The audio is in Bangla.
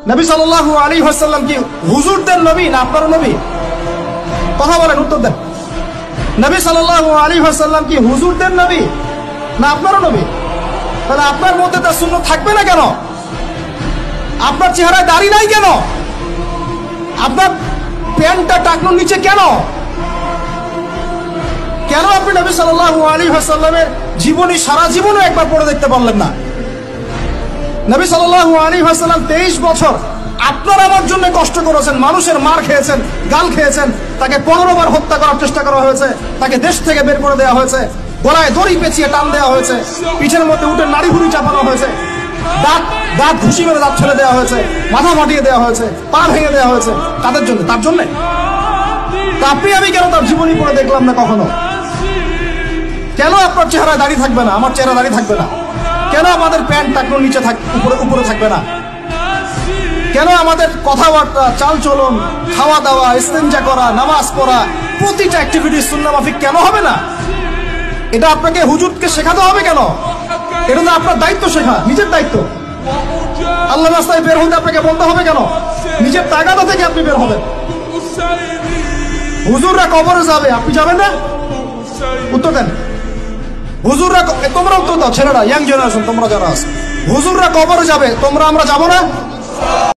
নবী সাল্লাল্লাহু আলাইহি ওয়াসাল্লাম কি হুজুরদের নবী না আপনার নবী? কথা বলেন, উত্তর দেন। নবী সাল্লাল্লাহু আলাইহি ওয়াসাল্লাম কি হুজুরদের নবী না আপনার নবী? তাহলে আপনার মধ্যে তার সুন্নাত থাকবে না কেন? আপনার চেহারায় দাড়ি নাই কেন? আপনার প্যান্টটা টাকনোর নিচে কেন? কেন আপনি নবী সাল্লাল্লাহু আলাইহি ওয়াসাল্লামের জীবনী সারা জীবনও একবার পড়ে দেখতে পারলেন না? নবী সাল্লাল্লাহু আলাইহি ওয়াসাল্লাম 23 বছর আপনার আমার জন্য কষ্ট করেছেন, মানুষের মার খেয়েছেন, গাল খেয়েছেন, তাকে 15 বার হত্যা করার চেষ্টা করা হয়েছে, তাকে দেশ থেকে বের করে দেওয়া হয়েছে, গলায় দড়ি পেঁচিয়ে টান দেওয়া হয়েছে, পিঠের মধ্যে উঠে নাড়ি ভুড়ি চাপানো হয়েছে, দাঁত ঘুষি করে দাঁত ফেলে দেওয়া হয়েছে, মাথা ফাটিয়ে দেওয়া হয়েছে, পা ভেঙে দেওয়া হয়েছে, তাদের জন্য, তার জন্য। তা আপনি আমি কেন তার জীবনী পড়ে দেখলাম না কখনো? কেন আপনার চেহারায় দাঁড়িয়ে থাকবে না, আমার চেহারা দাঁড়িয়ে থাকবে না? কেন আমাদের প্যান্ট টাকনোর নিচে উপরে থাকবে না? কেন আমাদের কথাবার্তা, চালচলন, খাওয়া দাওয়া, ইস্তেঞ্জা করা, নামাজ পড়া, প্রতিটা অ্যাক্টিভিটি সুন্নাহ মাফিক কেন হবে না? এটা আপনাকে হুজুরকে শেখাতে হবে কেন? এটা তো আপনার দায়িত্ব, শেখা নিজের দায়িত্ব। আল্লাহ রাস্তায় বের হতে আপনাকে বলতে হবে কেন? নিজের তাগাদা থেকে আপনি বের হবেন। হুজুররা কবরে যাবে, আপনি যাবেন না? উত্তর দেন। হুজুররা, তোমরা উত্তর দাও, ছেলেরা, ইয়াং জেনারেশন তোমরা যারা আছো, হুজুররা কবরে যাবে, আমরা যাবো না?